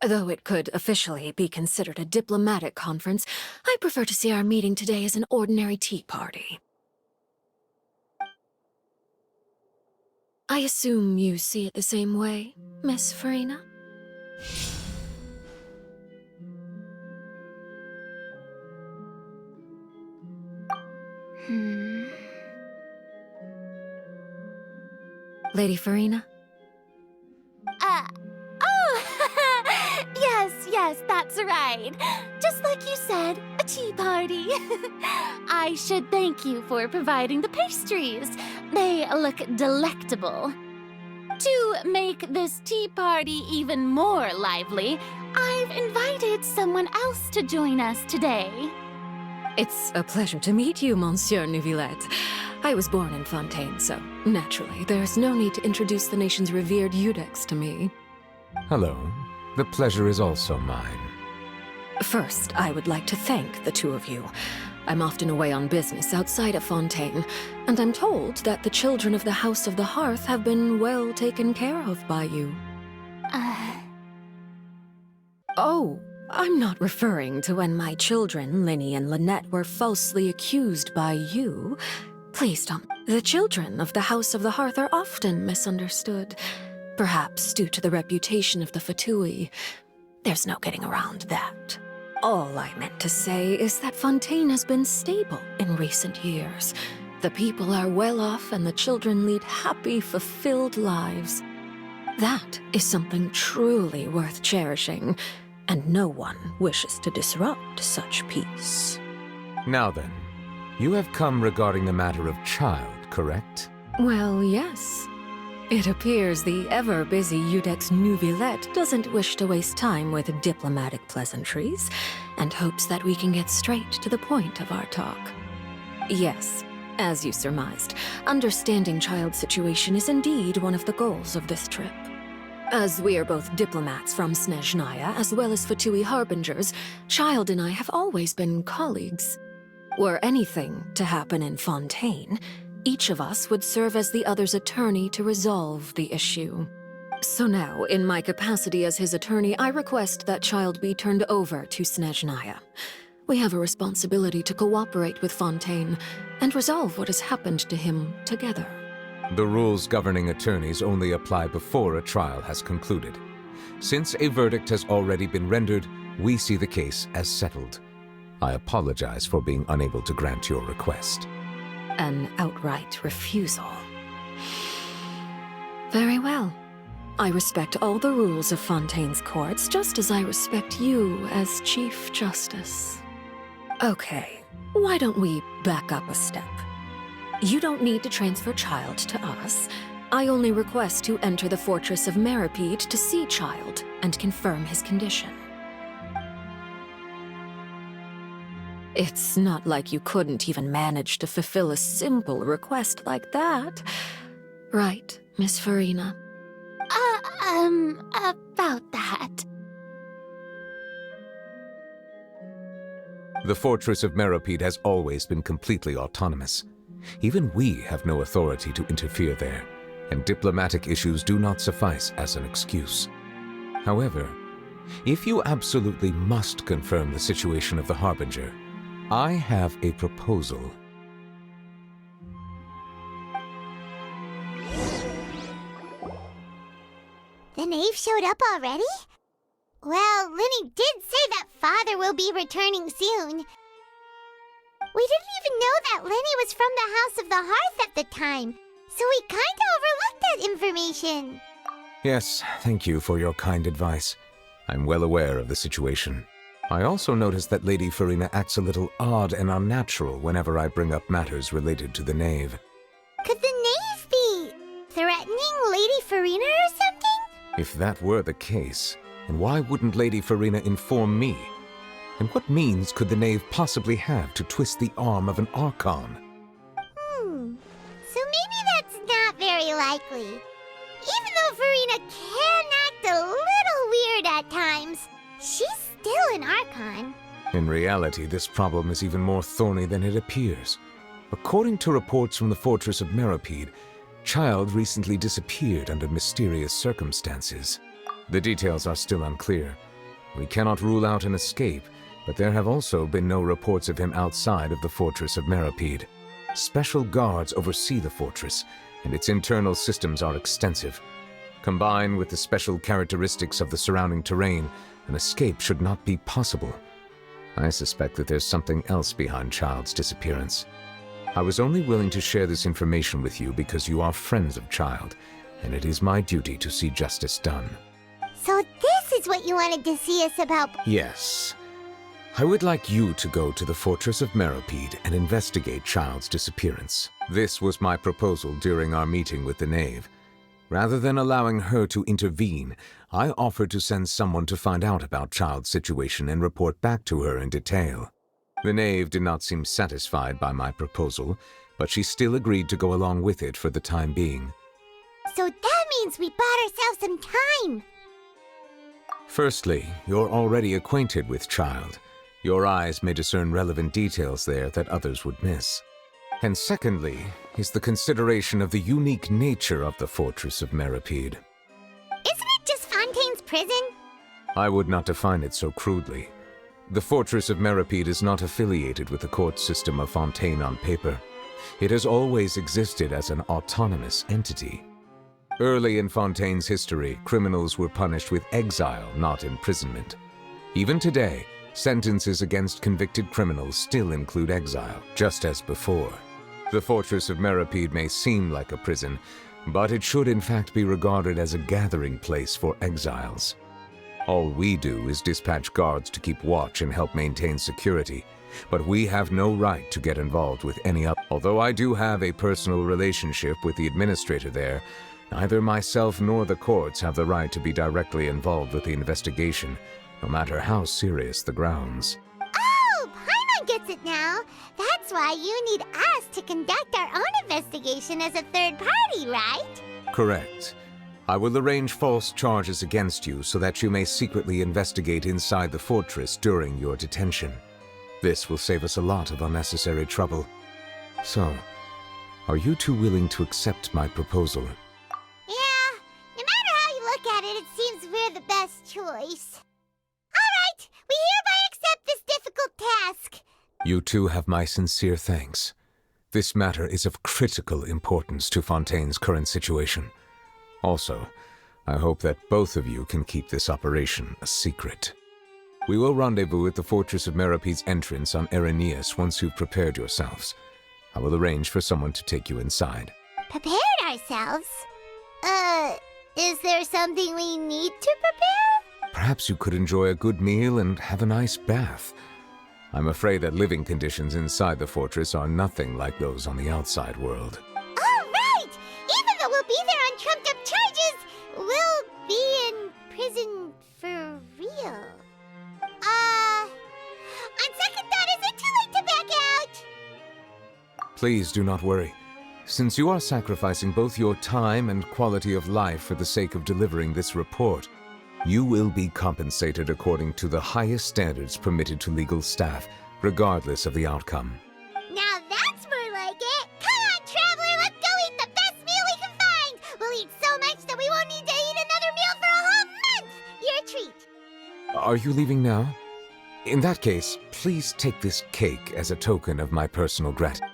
Though it could officially be considered a diplomatic conference, I prefer to see our meeting today as an ordinary tea party. I assume you see it the same way, Miss Farina? Lady Farina? Yes, that's right. Just like you said, a tea party. I should thank you for providing the pastries. They look delectable. To make this tea party even more lively, I've invited someone else to join us today. It's a pleasure to meet you, Monsieur Neuvillette. I was born in Fontaine, so naturally, there's no need to introduce the nation's revered Eudex to me. Hello. The pleasure is also mine. First, I would like to thank the two of you. I'm often away on business outside of Fontaine, and I'm told that the children of the House of the Hearth have been well taken care of by you. Oh, I'm not referring to when my children, Linny and Lynette, were falsely accused by you. Please don't. The children of the House of the Hearth are often misunderstood. Perhaps due to the reputation of the Fatui. There's no getting around that. All I meant to say is that Fontaine has been stable in recent years. The people are well off and the children lead happy, fulfilled lives. That is something truly worth cherishing, and no one wishes to disrupt such peace. Now then, you have come regarding the matter of child, correct? Well, yes. It appears the ever-busy Eudex Neuvillette doesn't wish to waste time with diplomatic pleasantries, and hopes that we can get straight to the point of our talk. Yes, as you surmised, understanding child's situation is indeed one of the goals of this trip. As we are both diplomats from Snezhnaya as well as Fatui harbingers, Child and I have always been colleagues. Were anything to happen in Fontaine, each of us would serve as the other's attorney to resolve the issue. So now, in my capacity as his attorney, I request that Child be turned over to Snezhnaya. We have a responsibility to cooperate with Fontaine and resolve what has happened to him together. The rules governing attorneys only apply before a trial has concluded. Since a verdict has already been rendered, we see the case as settled. I apologize for being unable to grant your request. An outright refusal. Very well. I respect all the rules of Fontaine's courts, just as I respect you as Chief Justice. Okay, why don't we back up a step? You don't need to transfer Child to us. I only request to enter the fortress of Meripede to see Child and confirm his condition. It's not like you couldn't even manage to fulfill a simple request like that. Right, Miss Farina? About that. The fortress of Meripede has always been completely autonomous. Even we have no authority to interfere there, and diplomatic issues do not suffice as an excuse. However, if you absolutely must confirm the situation of the Harbinger, I have a proposal. The knave showed up already? Well, Linny did say that Father will be returning soon. We didn't even know that Linny was from the House of the Hearth at the time, so we kinda overlooked that information. Yes, thank you for your kind advice. I'm well aware of the situation. I also noticed that Lady Farina acts a little odd and unnatural whenever I bring up matters related to the knave. Could the knave be threatening Lady Farina or something? If that were the case, then why wouldn't Lady Farina inform me? And what means could the knave possibly have to twist the arm of an Archon? So maybe that's not very likely. Even though Farina can act a little weird at times, she's still an Archon. In reality, this problem is even more thorny than it appears. According to reports from the fortress of Meripede, Child recently disappeared under mysterious circumstances. The details are still unclear, We cannot rule out an escape, but there have also been no reports of him outside of the fortress of Meripede. Special guards oversee the fortress, and its internal systems are extensive. Combined with the special characteristics of the surrounding terrain, an escape should not be possible. I suspect that there's something else behind Child's disappearance. I was only willing to share this information with you because you are friends of Child, and it is my duty to see justice done. So this is what you wanted to see us about. Yes. I would like you to go to the Fortress of Meripede and investigate Child's disappearance. This was my proposal during our meeting with the Knave. Rather than allowing her to intervene, I offered to send someone to find out about Child's situation and report back to her in detail. The Knave did not seem satisfied by my proposal, but she still agreed to go along with it for the time being. So that means we bought ourselves some time. Firstly, you're already acquainted with Child. Your eyes may discern relevant details there that others would miss. And secondly, is the consideration of the unique nature of the Fortress of Meripede. Isn't it just Fontaine's prison? I would not define it so crudely. The Fortress of Meripede is not affiliated with the court system of Fontaine on paper. It has always existed as an autonomous entity. Early in Fontaine's history, criminals were punished with exile, not imprisonment. Even today, sentences against convicted criminals still include exile, just as before. The Fortress of Meripede may seem like a prison, but it should in fact be regarded as a gathering place for exiles. All we do is dispatch guards to keep watch and help maintain security, but we have no right to get involved with any other. Although I do have a personal relationship with the administrator there, neither myself nor the courts have the right to be directly involved with the investigation, no matter how serious the grounds. Oh, Paimon gets it now. That's why you need us to conduct our own investigation as a third party, right? Correct. I will arrange false charges against you so that you may secretly investigate inside the fortress during your detention. This will save us a lot of unnecessary trouble. So, are you two willing to accept my proposal? Yeah, no matter how you look at it, it seems we're the best choice. All right, we hereby accept this difficult task. You two have my sincere thanks. This matter is of critical importance to Fontaine's current situation. Also, I hope that both of you can keep this operation a secret. We will rendezvous at the Fortress of Meripede's entrance on Irenaeus once you've prepared yourselves. I will arrange for someone to take you inside. Prepared ourselves? Is there something we need to prepare? Perhaps you could enjoy a good meal and have a nice bath. I'm afraid that living conditions inside the fortress are nothing like those on the outside world. All right! Even though we'll be there on trumped-up charges, we'll be in prison for real. On second thought, is it too late to back out? Please do not worry. Since you are sacrificing both your time and quality of life for the sake of delivering this report, you will be compensated according to the highest standards permitted to legal staff, regardless of the outcome. Now that's more like it! Come on, traveler, let's go eat the best meal we can find! We'll eat so much that we won't need to eat another meal for a whole month! Your treat! Are you leaving now? In that case, please take this cake as a token of my personal gratitude.